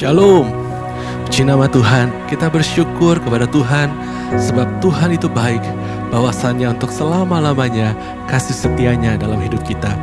Shalom. Puji nama Tuhan. Kita bersyukur kepada Tuhan sebab Tuhan itu baik, bahwasannya untuk selama-lamanya kasih setianya dalam hidup kita.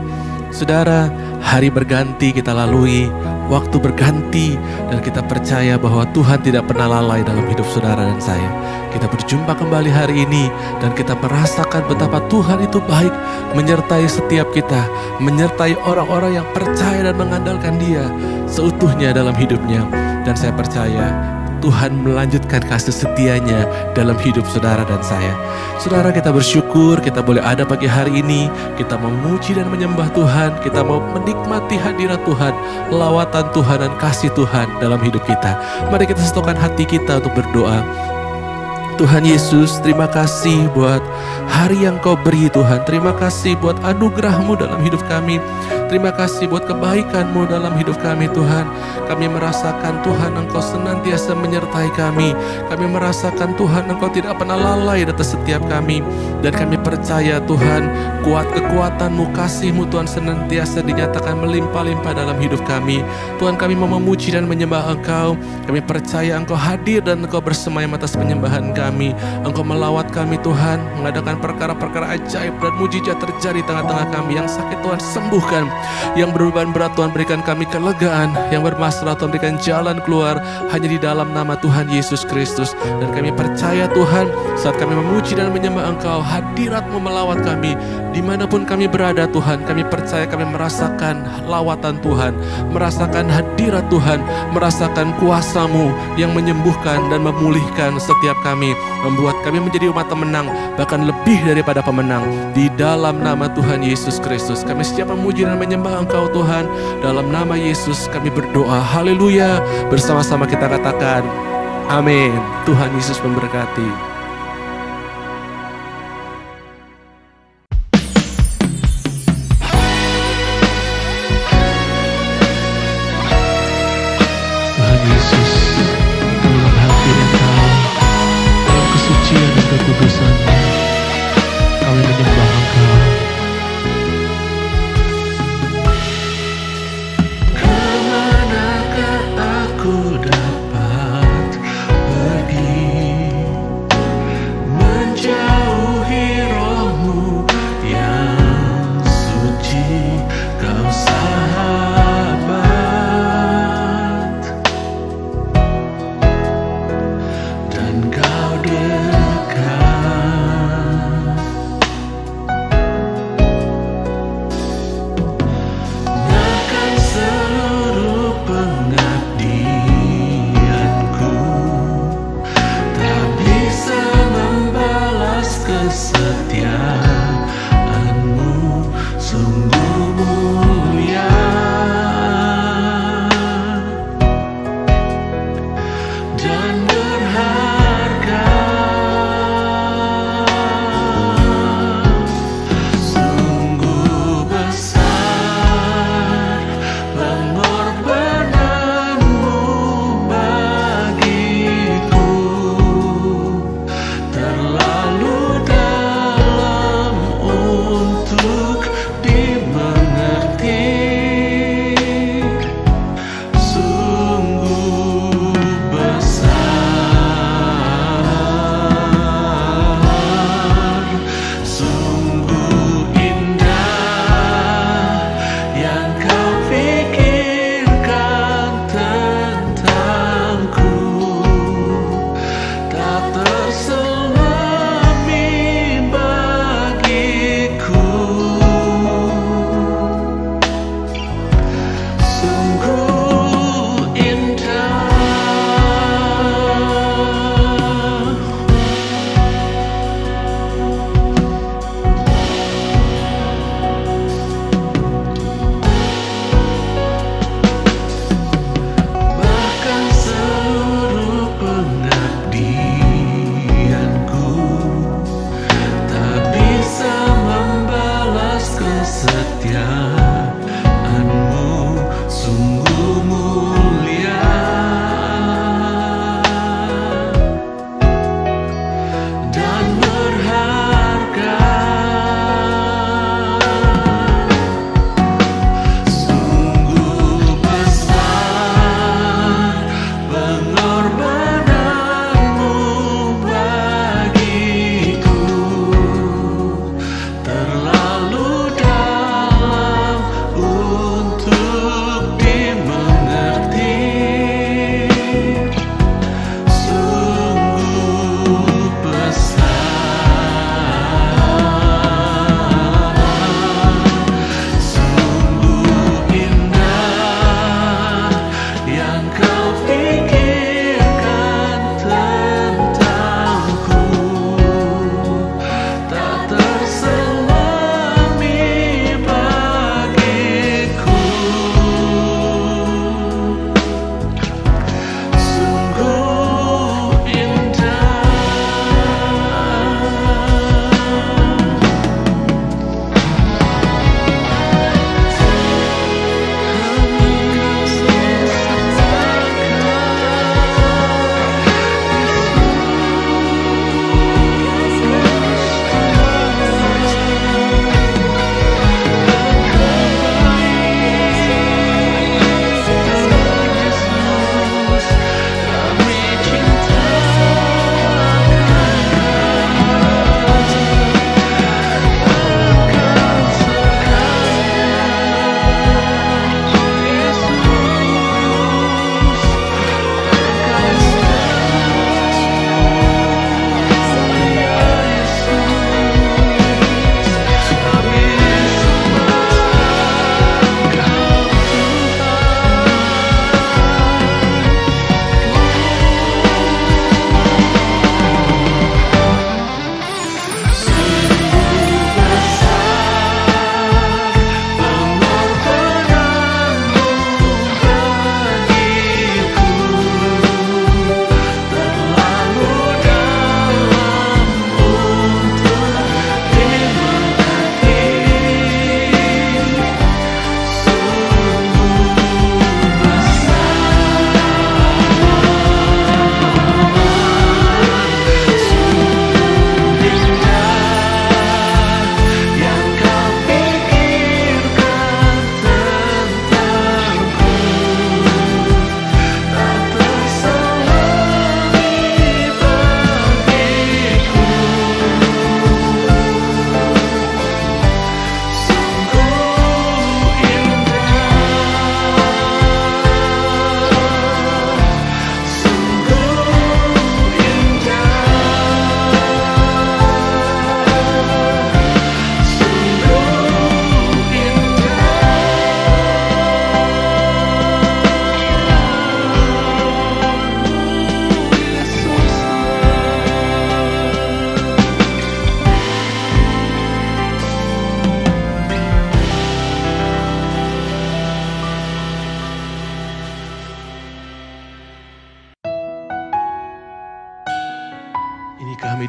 Saudara, hari berganti kita lalui, waktu berganti, dan kita percaya bahwa Tuhan tidak pernah lalai dalam hidup saudara dan saya. Kita berjumpa kembali hari ini dan kita merasakan betapa Tuhan itu baik, menyertai setiap kita, menyertai orang-orang yang percaya dan mengandalkan Dia seutuhnya dalam hidupnya. Dan saya percaya Tuhan melanjutkan kasih setianya dalam hidup saudara dan saya. Saudara, kita bersyukur kita boleh ada pagi hari ini. Kita memuji dan menyembah Tuhan. Kita mau menikmati hadirat Tuhan, lawatan Tuhan dan kasih Tuhan dalam hidup kita. Mari kita satukan hati kita untuk berdoa. Tuhan Yesus, terima kasih buat hari yang Kau beri Tuhan. Terima kasih buat anugerah-Mu dalam hidup kami. Terima kasih buat kebaikan-Mu dalam hidup kami Tuhan. Kami merasakan Tuhan Engkau senantiasa menyertai kami. Kami merasakan Tuhan Engkau tidak pernah lalai atas setiap kami. Dan kami percaya Tuhan, kekuatan-Mu, kasih-Mu Tuhan senantiasa dinyatakan melimpah-limpah dalam hidup kami. Tuhan, kami mau memuji dan menyembah Engkau. Kami percaya Engkau hadir dan Engkau bersemayam atas penyembahan kami. Engkau melawat kami Tuhan, mengadakan perkara-perkara ajaib dan mujizat terjadi di tengah-tengah kami. Yang sakit Tuhan sembuhkan, yang berbeban berat Tuhan berikan kami kelegaan, yang bermasalah Tuhan berikan jalan keluar hanya di dalam nama Tuhan Yesus Kristus. Dan kami percaya Tuhan, saat kami memuji dan menyembah Engkau, hadirat-Mu melawat kami dimanapun kami berada Tuhan. Kami percaya kami merasakan lawatan Tuhan, merasakan hadirat Tuhan, merasakan kuasa-Mu yang menyembuhkan dan memulihkan setiap kami, membuat kami menjadi umat pemenang, bahkan lebih daripada pemenang. Di dalam nama Tuhan Yesus Kristus kami siap memuji dan menyembah Engkau Tuhan. Dalam nama Yesus kami berdoa, haleluya. Bersama-sama kita katakan amin. Tuhan Yesus memberkati.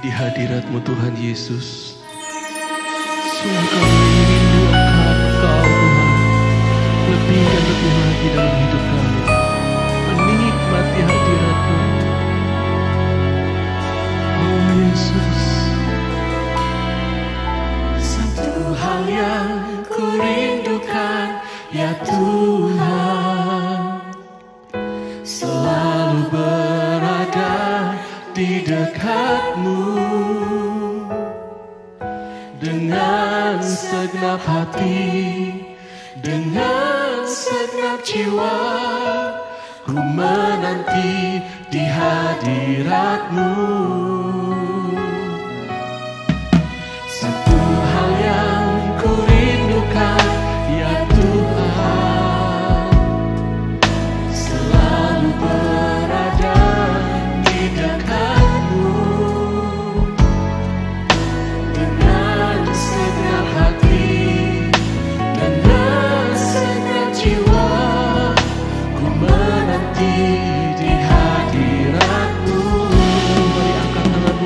di hadirat-Mu Tuhan Yesus. Sungguh kami rindu akan Engkau Tuhan, lebih dan lebih lagi dalam hidup kami, menikmati hadirat-Mu. Oh Yesus, satu hal yang ku rindukan ya Tuhan, selalu berada di dekat-Mu dengan segenap hati, dengan segenap jiwa, ku menanti di hadirat-Mu. Satu hal yang ku rindukan ya Tuhan, selalu berada di dekat-Mu dengan segenap hati, dengan segenap jiwa, ku menanti di hadirat-Mu. Mari angkat tangan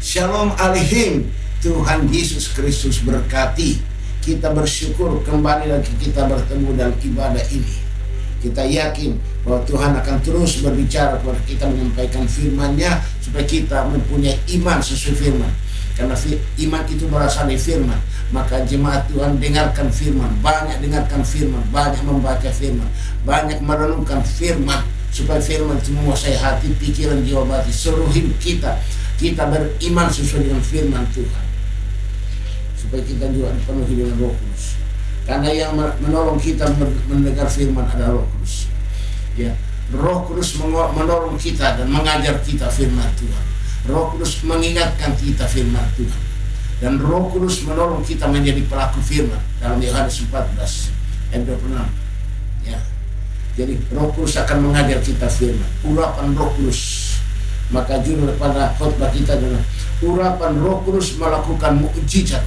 Shalom Aleichem. Tuhan Yesus Kristus berkati. Kita bersyukur kembali lagi kita bertemu dalam ibadah ini. Kita yakin bahwa Tuhan akan terus berbicara kepada kita, menyampaikan firman-Nya supaya kita mempunyai iman sesuai firman. Karena iman itu berasal dari firman. Maka jemaat Tuhan dengarkan firman, banyak dengarkan firman, banyak membaca firman, banyak merenungkan firman, supaya firman itu menguasai hati, pikiran, jiwa, batin, seluruh hidup kita. Kita beriman sesuai dengan firman Tuhan, supaya kita juga dipenuhi dengan Roh Kudus. Karena yang menolong kita mendengar firman adalah Roh Kudus. Ya, Roh Kudus menolong kita dan mengajar kita firman Tuhan. Roh Kudus mengingatkan kita firman Tuhan. Dan Roh Kudus menolong kita menjadi pelaku firman dalam Yohanes 14 ayat 26. Ya. Jadi Roh Kudus akan mengajar kita firman. Urapan Roh Kudus. Maka judul pada khotbah kita adalah urapan Roh Kudus melakukan mukjizat.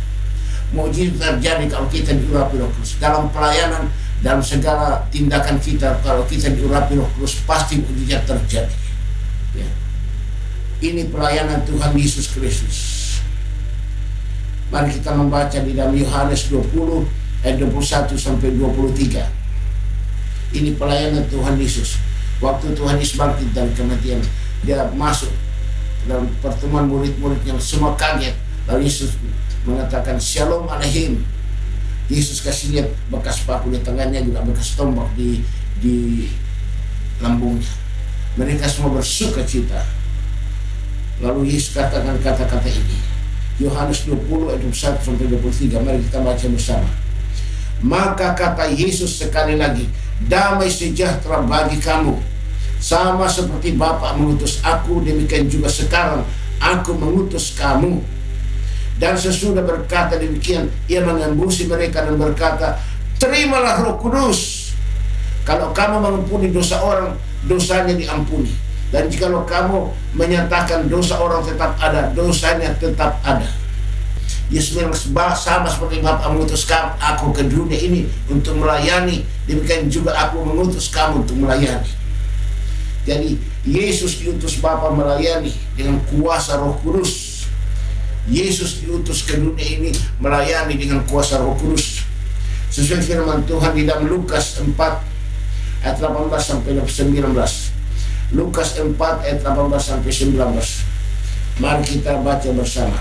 Mukjizat terjadi kalau kita diurapi Roh Kudus. Dalam pelayanan, dalam segala tindakan kita, kalau kita diurapi Roh Kudus, pasti mukjizat terjadi. Ya. Ini pelayanan Tuhan Yesus Kristus. Mari kita membaca di dalam Yohanes 20 ayat 21 sampai 23. Ini pelayanan Tuhan Yesus. Waktu Tuhan Yesus bangkit dari kematian, dia masuk dalam pertemuan murid-muridnya, semua kaget. Lalu Yesus mengatakan Shalom Aleichem. Yesus kasih lihat bekas paku di tangannya, juga bekas tombak di lambungnya. Mereka semua bersuka cita. Lalu Yesus katakan kata-kata ini. Yohanes 20 ayat 21 sampai 23. Mari kita baca bersama. Maka kata Yesus sekali lagi, damai sejahtera bagi kamu. Sama seperti Bapa mengutus aku, demikian juga sekarang aku mengutus kamu. Dan sesudah berkata demikian, ia mengembusi mereka dan berkata, terimalah Roh Kudus. Kalau kamu mengampuni dosa orang, dosanya diampuni. Dan jikalau kamu menyatakan dosa orang tetap ada, dosanya tetap ada. Yesus bilang sama seperti Bapa mengutus aku ke dunia ini untuk melayani, demikian juga aku mengutus kamu untuk melayani. Jadi Yesus diutus Bapa melayani dengan kuasa Roh Kudus. Yesus diutus ke dunia ini melayani dengan kuasa Roh Kudus. Sesuai firman Tuhan di dalam Lukas 4 ayat 18 sampai 19. Lukas 4 ayat 18 sampai 19. Mari kita baca bersama.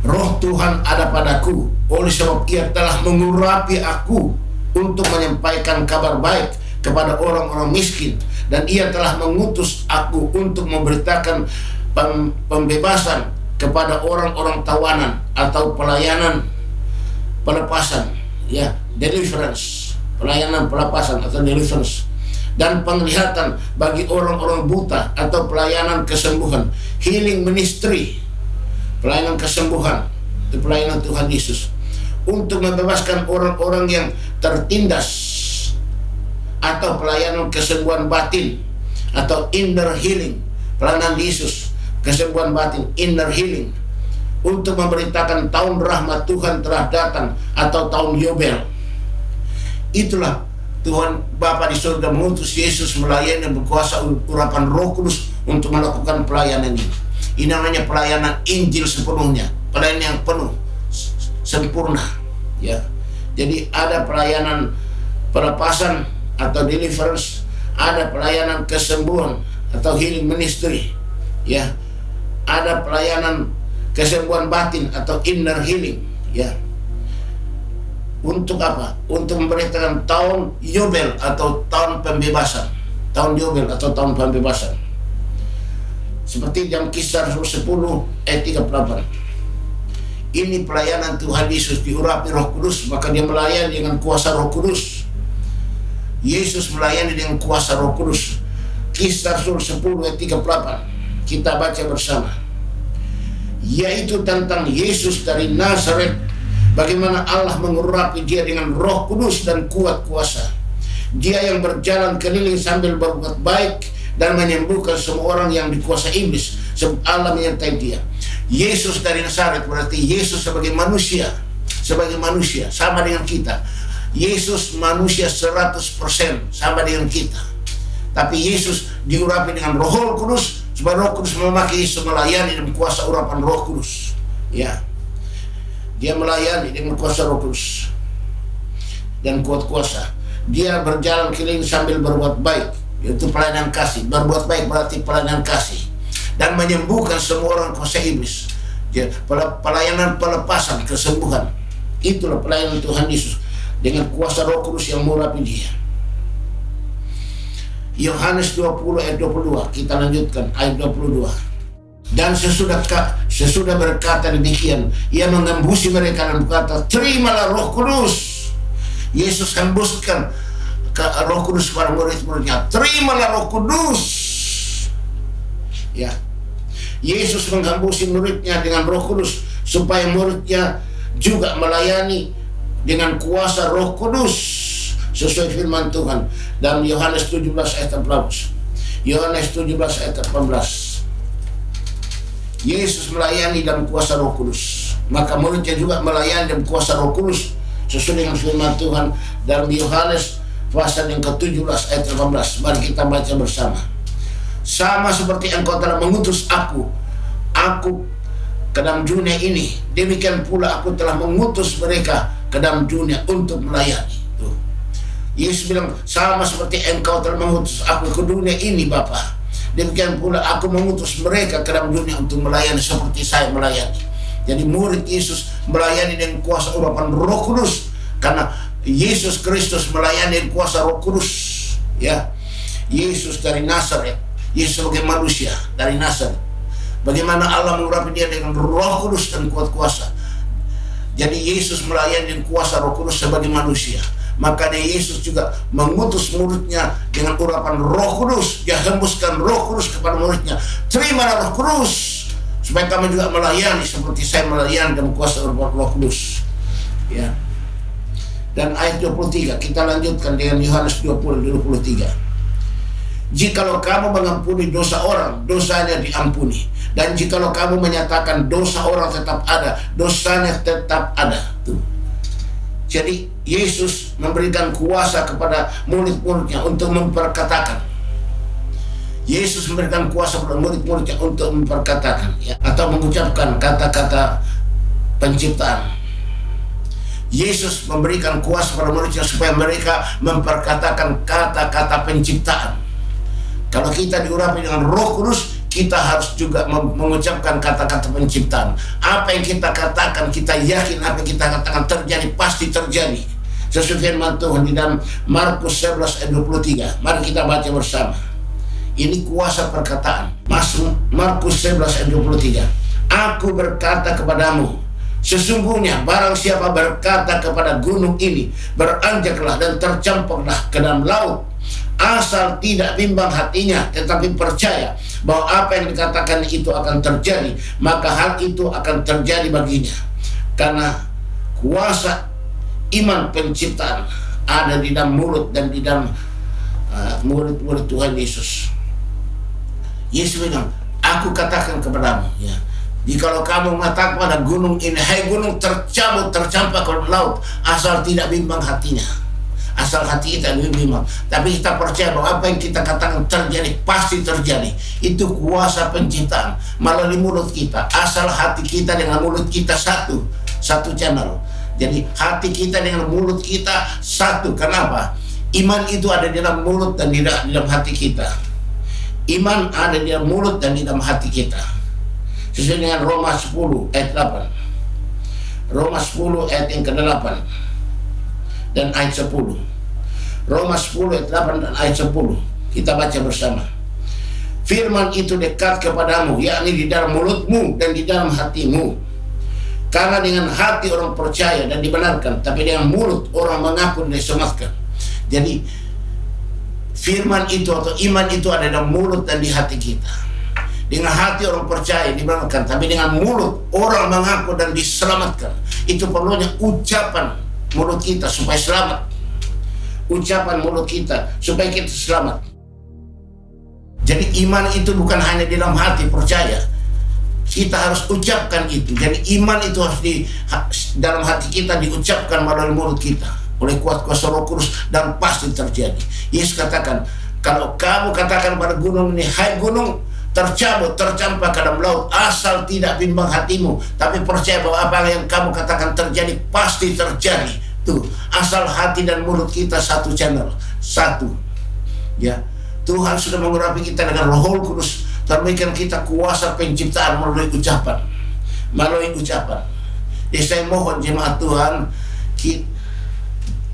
Roh Tuhan ada padaku, oleh sebab ia telah mengurapi aku untuk menyampaikan kabar baik kepada orang-orang miskin, dan ia telah mengutus aku untuk memberitakan pembebasan kepada orang-orang tawanan atau pelayanan pelepasan, ya, deliverance, pelayanan pelepasan atau deliverance, dan penglihatan bagi orang-orang buta atau pelayanan kesembuhan, healing ministry, pelayanan kesembuhan, itu pelayanan Tuhan Yesus, untuk membebaskan orang-orang yang tertindas, atau pelayanan kesembuhan batin atau inner healing, pelayanan Yesus kesembuhan batin, inner healing, untuk memberitakan tahun rahmat Tuhan telah datang atau tahun Yobel. Itulah Tuhan Bapa di surga mengutus Yesus melayani dan berkuasa urapan Roh Kudus untuk melakukan pelayanan ini. Ini namanya pelayanan Injil sepenuhnya, pelayanan yang penuh, sempurna, ya. Jadi ada pelayanan pelepasan atau deliverance, ada pelayanan kesembuhan atau healing ministry, ya. Ada pelayanan kesembuhan batin atau inner healing, ya. Untuk apa? Untuk memberitakan tahun Yobel atau tahun pembebasan. Tahun Yobel atau tahun pembebasan. Seperti dalam Kisah 10 ayat 38. Ini pelayanan Tuhan Yesus diurapi Roh Kudus, maka dia melayani dengan kuasa Roh Kudus. Yesus melayani dengan kuasa Roh Kudus. Kisah 10 ayat 38. Kita baca bersama. Yaitu tentang Yesus dari Nazaret, bagaimana Allah mengurapi dia dengan Roh Kudus dan kuat kuasa. Dia yang berjalan keliling sambil berbuat baik dan menyembuhkan semua orang yang dikuasai iblis, sebab Allah menyertai dia. Yesus dari Nazaret berarti Yesus sebagai manusia, sama dengan kita. Yesus manusia 100% sama dengan kita. Tapi Yesus diurapi dengan Roh Kudus Supaya Roh Kudus memakai Yesus melayani dengan kuasa urapan Roh Kudus. Ya, dia melayani dengan kuasa Roh Kudus dan kuat kuasa. Dia berjalan keliling sambil berbuat baik, yaitu pelayanan kasih. Berbuat baik berarti pelayanan kasih, dan menyembuhkan semua orang kuasa iblis. Dia pelayanan pelepasan, kesembuhan. Itulah pelayanan Tuhan Yesus dengan kuasa Roh Kudus yang mengurapi dia. Yohanes 20 ayat 22, kita lanjutkan ayat 22. Dan sesudah berkata demikian, ia mengembusi mereka dan berkata, terimalah Roh Kudus. Yesus hembuskan Roh Kudus kepada murid-muridnya. Terimalah Roh Kudus. Ya, Yesus menghambusi muridnya dengan Roh Kudus supaya muridnya juga melayani dengan kuasa Roh Kudus sesuai firman Tuhan dalam Yohanes 17 ayat 18. Yohanes 17 ayat 18. Yesus melayani dalam kuasa Roh Kudus, maka muridnya juga melayani dalam kuasa Roh Kudus sesuai dengan firman Tuhan dalam Yohanes pasal yang ke-17 ayat 18. Mari kita baca bersama. Sama seperti engkau telah mengutus aku ke dalam dunia ini, demikian pula aku telah mengutus mereka ke dalam dunia untuk melayani. Tuh. Yesus bilang, sama seperti engkau telah mengutus aku ke dunia ini Bapa, demikian pula aku mengutus mereka ke dalam dunia untuk melayani seperti saya melayani. Jadi murid Yesus melayani dengan kuasa urapan Roh Kudus, karena Yesus Kristus melayani dengan kuasa Roh Kudus. Ya, Yesus dari Nazaret, Yesus sebagai manusia dari Nazaret. Bagaimana Allah mengurapi dia dengan Roh Kudus dan kuat kuasa. Jadi Yesus melayani dengan kuasa Roh Kudus sebagai manusia. Makanya Yesus juga mengutus muridnya dengan urapan Roh Kudus. Dia hembuskan Roh Kudus kepada muridnya. Terimalah Roh Kudus, supaya kamu juga melayani seperti saya melayani dengan kuasa urapan Roh Kudus. Ya. Dan ayat 23 kita lanjutkan dengan Yohanes 20:23. Jikalau kamu mengampuni dosa orang, dosanya diampuni. Dan jikalau kamu menyatakan dosa orang tetap ada, dosanya tetap ada. Tuh. Jadi Yesus memberikan kuasa kepada murid-muridnya untuk memperkatakan. Yesus memberikan kuasa kepada murid-muridnya untuk memperkatakan, ya, atau mengucapkan kata-kata penciptaan. Yesus memberikan kuasa kepada muridnya supaya mereka memperkatakan kata-kata penciptaan. Kalau kita diurapi dengan Roh Kudus, kita harus juga mengucapkan kata-kata penciptaan. Apa yang kita katakan, kita yakin apa yang kita katakan terjadi, pasti terjadi. Sesuai firman Tuhan di dalam Markus 11 ayat 23. Mari kita baca bersama. Ini kuasa perkataan. Markus 11 ayat 23. Aku berkata kepadamu, sesungguhnya barang siapa berkata kepada gunung ini, beranjaklah dan tercampaklah ke dalam laut, asal tidak bimbang hatinya, tetapi percaya bahwa apa yang dikatakan itu akan terjadi, maka hal itu akan terjadi baginya. Karena kuasa iman penciptaan ada di dalam mulut dan di dalam murid-murid Tuhan Yesus. Yesus bilang, aku katakan kepadamu, ya, jikalau kamu mengatakan pada gunung ini, hai gunung tercabut, tercampak ke laut, asal tidak bimbang hatinya. Asal hati kita bimbang, tapi kita percaya bahwa apa yang kita katakan terjadi, pasti terjadi. Itu kuasa penciptaan melalui mulut kita. Asal hati kita dengan mulut kita satu channel. Jadi hati kita dengan mulut kita satu. Kenapa? Iman itu ada di dalam mulut dan di dalam hati kita. Iman ada di dalam mulut dan di dalam hati kita. Sesuai dengan Roma 10 ayat 8. Roma 10 ayat yang ke-8 dan ayat 10. Roma 10 ayat 8 dan ayat 10. Kita baca bersama. Firman itu dekat kepadamu, yakni di dalam mulutmu dan di dalam hatimu. Karena dengan hati orang percaya dan dibenarkan, tapi dengan mulut orang mengaku dan diselamatkan. Jadi firman itu atau iman itu ada dalam mulut dan di hati kita. Dengan hati orang percaya, dibenarkan, tapi dengan mulut orang mengaku dan diselamatkan. Itu perlunya ucapan mulut kita supaya selamat. Ucapan mulut kita supaya kita selamat. Jadi iman itu bukan hanya di dalam hati percaya, kita harus ucapkan itu. Jadi iman itu harus di dalam hati kita diucapkan melalui mulut kita oleh kuat kuasa Roh Kudus, dan pasti terjadi. Yesus katakan, kalau kamu katakan pada gunung ini, hai gunung tercabut, tercampur ke dalam laut, asal tidak bimbang hatimu, tapi percaya bahwa apa yang kamu katakan terjadi pasti terjadi. Tuh, asal hati dan mulut kita satu channel, satu. Ya, Tuhan sudah mengurapi kita dengan Roh Kudus, memberikan kita kuasa penciptaan melalui ucapan, Jadi saya mohon jemaat Tuhan,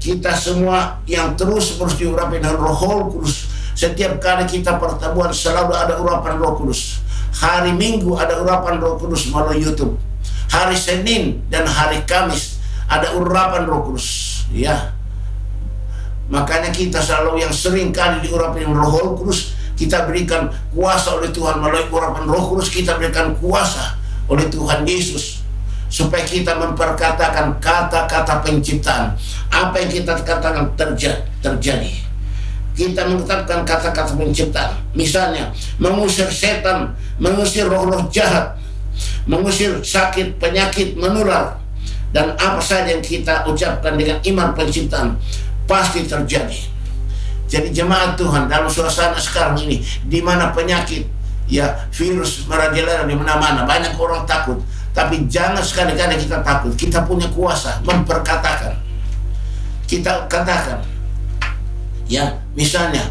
kita semua yang terus diurapi dengan Roh Kudus. Setiap kali kita pertemuan selalu ada urapan Roh Kudus. Hari Minggu ada urapan Roh Kudus melalui YouTube. Hari Senin dan hari Kamis ada urapan Roh Kudus. Ya, makanya kita selalu yang sering kali diurapi dengan Roh Kudus, kita berikan kuasa oleh Tuhan melalui urapan Roh Kudus. Kita berikan kuasa oleh Tuhan Yesus supaya kita memperkatakan kata-kata penciptaan. Apa yang kita katakan terjadi. Kita mengucapkan kata-kata penciptaan. Misalnya, mengusir setan, mengusir roh-roh jahat, mengusir sakit, penyakit, menular, dan apa saja yang kita ucapkan dengan iman penciptaan pasti terjadi. Jadi jemaat Tuhan, dalam suasana sekarang ini, di mana penyakit, ya virus merajalela di mana-mana, banyak orang takut. Tapi jangan sekali-kali kita takut. Kita punya kuasa memperkatakan. Kita katakan, ya, misalnya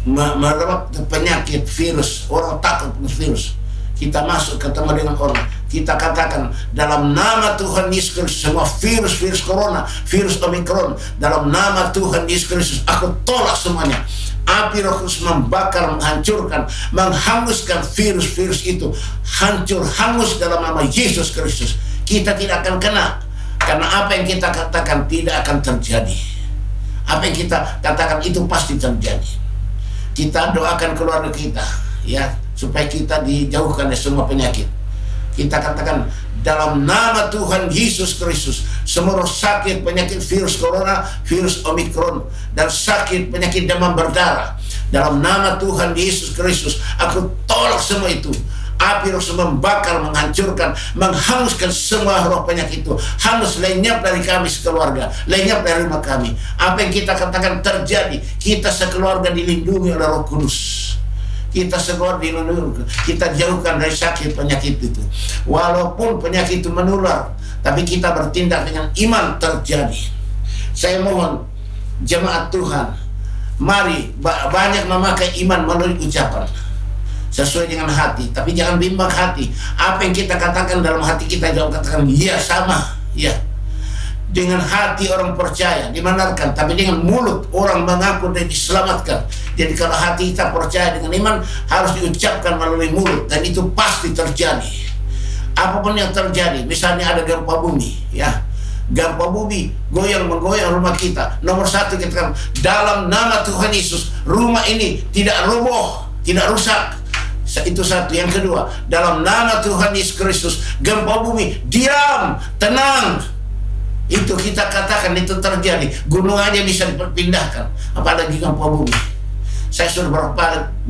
merebak penyakit virus, orang takut virus, kita masuk ketemu dengan orang, kita katakan dalam nama Tuhan Yesus Kristus, semua virus corona, virus Omikron, dalam nama Tuhan Yesus Kristus aku tolak semuanya. Api Roh Kudus membakar, menghancurkan, menghanguskan virus itu, hancur, hangus dalam nama Yesus Kristus. Kita tidak akan kena, karena apa yang kita katakan tidak akan terjadi. Apa yang kita katakan itu pasti terjadi. Kita doakan keluarga kita, ya, supaya kita dijauhkan dari semua penyakit. Kita katakan dalam nama Tuhan Yesus Kristus, semua roh sakit, penyakit virus corona, virus Omikron, dan sakit penyakit demam berdarah, dalam nama Tuhan Yesus Kristus aku tolak semua itu. Api Roh membakar, menghancurkan, menghanguskan semua roh penyakit itu. Hangus, lenyap dari kami sekeluarga, lenyap dari rumah kami. Apa yang kita katakan terjadi. Kita sekeluarga dilindungi oleh Roh Kudus. Kita sekeluarga dilindungi. Kita jauhkan dari sakit penyakit itu. Walaupun penyakit itu menular, tapi kita bertindak dengan iman terjadi. Saya mohon jemaat Tuhan, mari banyak memakai iman melalui ucapan sesuai dengan hati, tapi jangan bimbang hati. Apa yang kita katakan dalam hati kita, jangan katakan ya sama, ya. Dengan hati orang percaya, dibenarkan, tapi dengan mulut orang mengaku dan diselamatkan. Jadi kalau hati kita percaya dengan iman, harus diucapkan melalui mulut, dan itu pasti terjadi. Apapun yang terjadi, misalnya ada gempa bumi, ya, gempa bumi menggoyang rumah kita. Nomor satu kita katakan dalam nama Tuhan Yesus, rumah ini tidak roboh, tidak rusak. Itu satu. Yang kedua, dalam nama Tuhan Yesus Kristus, gempa bumi diam, tenang. Itu kita katakan, itu terjadi. Gunung aja bisa dipindahkan, apalagi gempa bumi. Saya sudah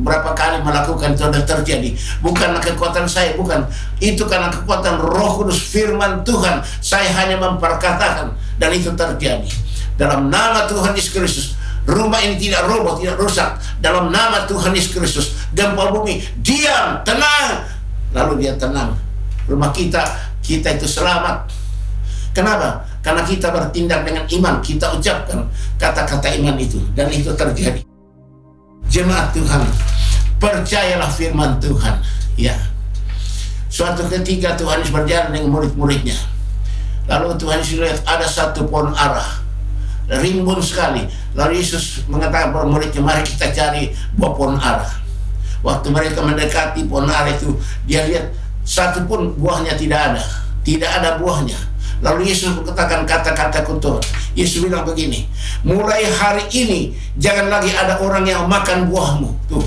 berapa kali melakukan, itu sudah terjadi. Bukan kekuatan saya, bukan. Itu karena kekuatan Roh Kudus, firman Tuhan. Saya hanya memperkatakan, dan itu terjadi. Dalam nama Tuhan Yesus Kristus, rumah ini tidak roboh, tidak rusak. Dalam nama Tuhan Yesus Kristus, gempa bumi diam, tenang. Lalu dia tenang. Rumah kita itu selamat. Kenapa? Karena kita bertindak dengan iman. Kita ucapkan kata-kata iman itu, dan itu terjadi. Jemaat Tuhan, percayalah firman Tuhan, ya. Suatu ketika Tuhan Yesus berjalan dengan murid-muridnya. Lalu Tuhan Yesus lihat ada satu pohon ara, rimbun sekali. Lalu Yesus mengatakan kepada muridnya, mari kita cari buah pohon ara. Waktu mereka mendekati pohon ara itu, dia lihat satu pun buahnya tidak ada buahnya. Lalu Yesus mengatakan kata-kata kutuk. Yesus bilang begini, mulai hari ini jangan lagi ada orang yang makan buahmu. Tuh,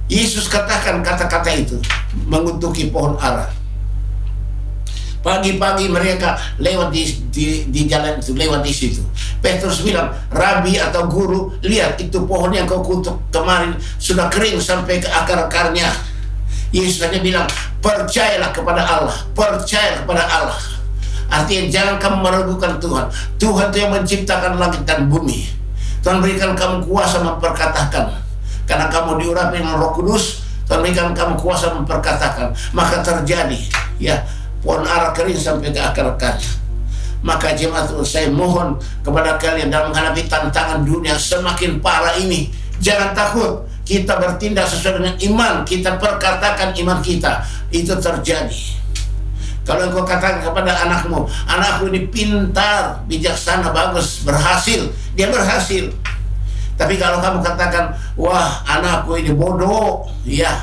Yesus katakan kata-kata itu mengutuki pohon ara. Pagi-pagi mereka lewat di jalan itu, lewat di situ. Petrus bilang, Rabi atau guru, lihat itu pohon yang kau kutuk kemarin sudah kering sampai ke akar-akarnya. Yesus hanya bilang, percayalah kepada Allah, percaya kepada Allah. Artinya jangan kamu meragukan Tuhan. Tuhan itu yang menciptakan langit dan bumi. Tuhan berikan kamu kuasa memperkatakan. Karena kamu diurapi dengan Roh Kudus, Berikan kamu kuasa memperkatakan, maka terjadi ya pohon ara kering sampai ke akar-akarnya. Maka jemaat Tuhan, saya mohon kepada kalian dalam menghadapi tantangan dunia semakin parah ini, jangan takut. Kita bertindak sesuai dengan iman, kita perkatakan iman kita, itu terjadi. Kalau engkau katakan kepada anakmu, anakku ini pintar, bijaksana, bagus, berhasil, dia berhasil. Tapi kalau kamu katakan, wah anakku ini bodoh, ya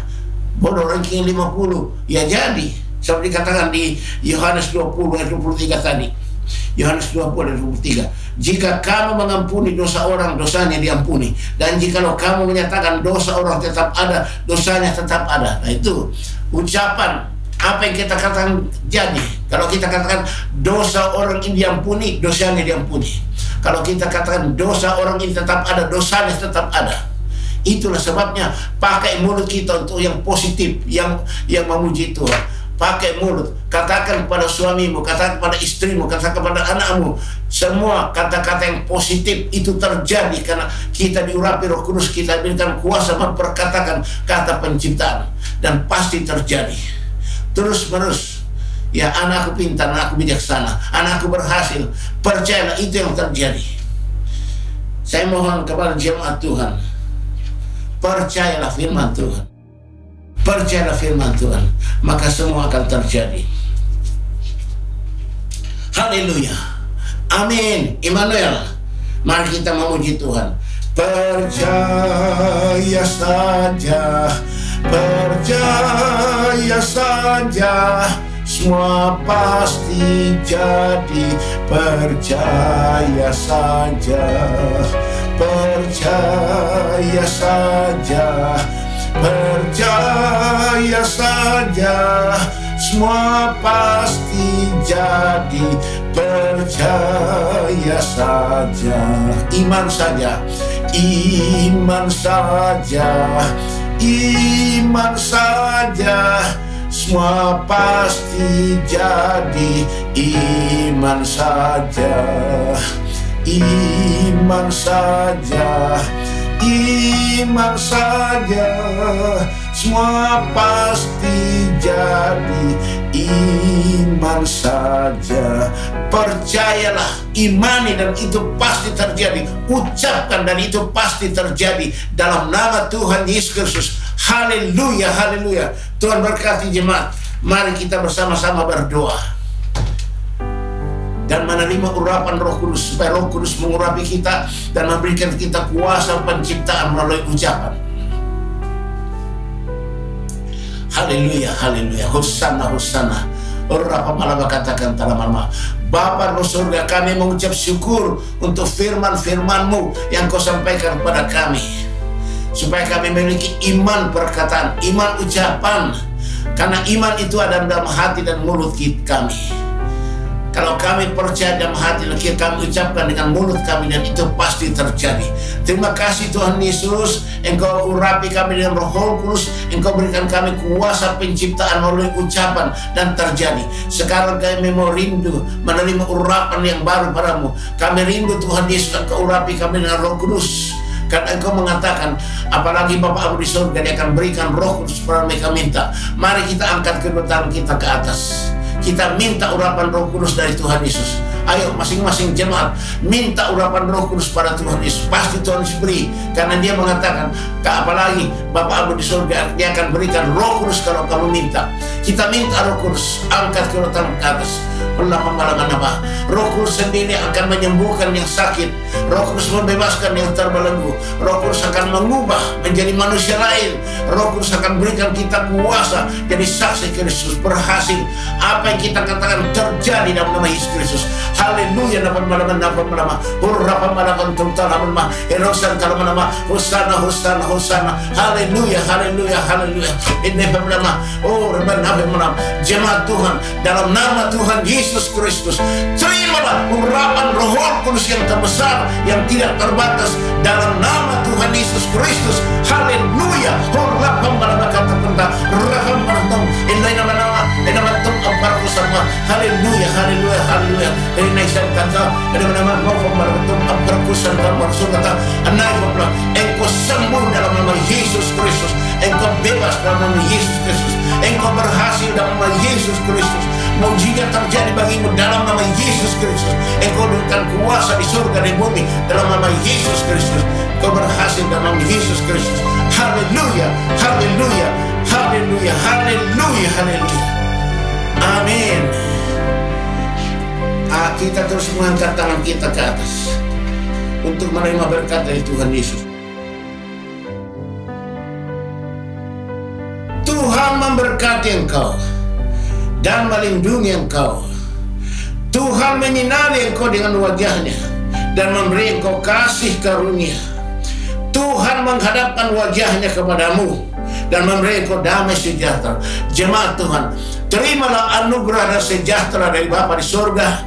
bodoh ranking 50, ya jadi. Seperti dikatakan di Yohanes 20 ayat 23 tadi. Yohanes 20 ayat 23. Jika kamu mengampuni dosa orang, dosanya diampuni. Dan jikalau kamu menyatakan dosa orang tetap ada, dosanya tetap ada. Nah itu ucapan apa yang kita katakan jadi. Kalau kita katakan dosa orang ini diampuni, dosanya diampuni. Kalau kita katakan dosa orang ini tetap ada, dosanya tetap ada. Itulah sebabnya pakai mulut kita untuk yang positif, yang memuji Tuhan. Pakai mulut, katakan kepada suamimu, katakan kepada istrimu, katakan kepada anakmu. Semua kata-kata yang positif itu terjadi karena kita diurapi Roh Kudus, kita berikan kuasa memperkatakan kata penciptaan, dan pasti terjadi. Terus menerus, ya anakku pintar, anakku bijaksana, anakku berhasil. Percayalah itu yang terjadi. Saya mohon kepada jemaat Tuhan, percayalah firman Tuhan. Percayalah firman Tuhan, maka semua akan terjadi. Haleluya. Amin. Immanuel. Mari kita memuji Tuhan. Percaya saja, percaya saja, semua pasti jadi. Percaya saja, percaya saja, percaya saja, semua pasti jadi. Percaya saja, iman saja, iman saja, iman saja, semua pasti jadi. Iman saja, iman saja, iman saja, semua pasti jadi. Iman saja. Percayalah, imani, dan itu pasti terjadi. Ucapkan dan itu pasti terjadi dalam nama Tuhan Yesus Kristus. Haleluya, haleluya. Tuhan berkati jemaat. Mari kita bersama-sama berdoa dan menerima urapan Roh Kudus, supaya Roh Kudus mengurapi kita dan memberikan kita kuasa penciptaan melalui ucapan. Haleluya, haleluya. Hosana, hosana. Urapa malama katakan talamama. Bapa Roh surga, kami mengucap syukur untuk firman-firman-Mu yang Kau sampaikan kepada kami, supaya kami memiliki iman perkataan, iman ucapan. Karena iman itu ada dalam hati dan mulut kami. Kalau kami percaya dalam hati, kami ucapkan dengan mulut kami, dan itu pasti terjadi. Terima kasih Tuhan Yesus, Engkau urapi kami dengan Roh Kudus, Engkau berikan kami kuasa penciptaan melalui ucapan, dan terjadi. Sekarang kami mau rindu menerima urapan yang baru padamu. Kami rindu Tuhan Yesus, Engkau urapi kami dengan Roh Kudus. Karena Engkau mengatakan, apalagi Bapa Abu di surga, Dia akan berikan Roh Kudus kepada mereka minta. Mari kita angkat kedua tangan kita ke atas. Kita minta urapan Roh Kudus dari Tuhan Yesus. Ayo masing-masing jemaat minta urapan Roh Kudus pada Tuhan Yesus. Pasti Tuhan Yesus beri, karena Dia mengatakan, apalagi Bapa Abu di surga, Dia akan berikan Roh Kudus kalau kamu minta. Kita minta Roh Kudus, angkat kedua tangan ke atas. Roh Kudus sendiri akan menyembuhkan yang sakit. Roh Kudus membebaskan yang terbelenggu. Roh Kudus akan mengubah menjadi manusia lain. Roh Kudus akan berikan kita kuasa jadi saksi Kristus, berhasil. Apa yang kita katakan terjadi dalam nama Yesus Kristus. Haleluya. Hosana. Haleluya, haleluya, haleluya. Jemaat Tuhan, dalam nama Tuhan Yesus Kristus, terimalah urapan Roh Kudus yang terbesar, yang tidak terbatas, dalam nama Tuhan Yesus Kristus. Haleluya. para kusama. Haleluya, haleluya, haleluya. Dari naisan kata, ada nama mau pembarutum perkusan termasuk kata, anai pula. Engkau sembuh dalam nama Yesus Kristus. Engkau bebas dalam nama Yesus Kristus. Engkau berhasil dalam nama Yesus Kristus. Mujizat terjadi bagimu dalam nama Yesus Kristus. Engkau dengan kuasa di surga dan bumi dalam nama Yesus Kristus. Engkau berhasil dalam nama Yesus Kristus. Haleluya, haleluya, haleluya, haleluya, haleluya. Amin. Kita terus mengangkat tangan kita ke atas untuk menerima berkat dari Tuhan Yesus. Tuhan memberkati engkau dan melindungi engkau. Tuhan menyinari engkau dengan wajahnya dan memberi engkau kasih karunia. Tuhan menghadapkan wajahnya kepadamu dan memberi engkau damai sejahtera. Jemaat Tuhan, terimalah anugerah dan sejahtera dari Bapa di surga,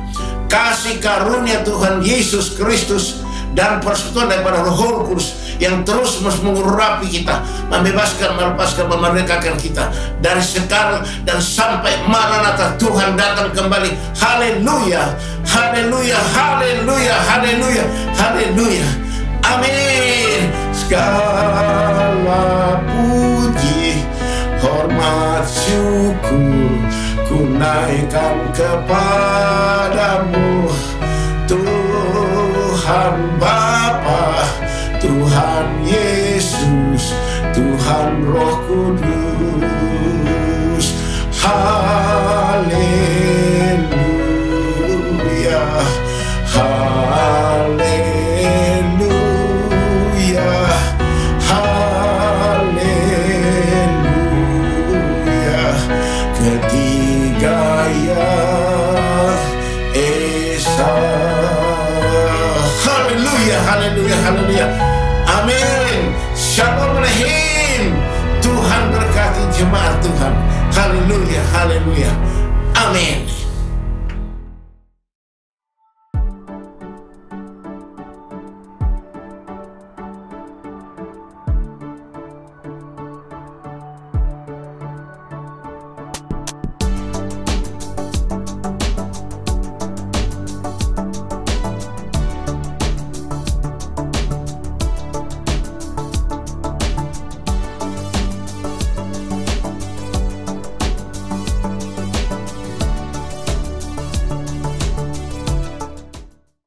kasih karunia Tuhan Yesus Kristus, dan persekutuan daripada Roh Kudus yang terus mengurapi kita, membebaskan, melepaskan, memerdekakan kita dari sekarang dan sampai Maranatha Tuhan datang kembali. Haleluya, haleluya, haleluya, haleluya, haleluya. Amin. Segala puji, hormat, syukur ku naikkan kepadamu, Tuhan Bapa, Tuhan Yesus, Tuhan Roh Kudus. Haleluya, haleluya, haleluya. Ketiga yang esa. Haleluya, haleluya, haleluya. Amin. Shalom Alehim. Tuhan berkati jemaat Tuhan. Haleluya, haleluya. Amin.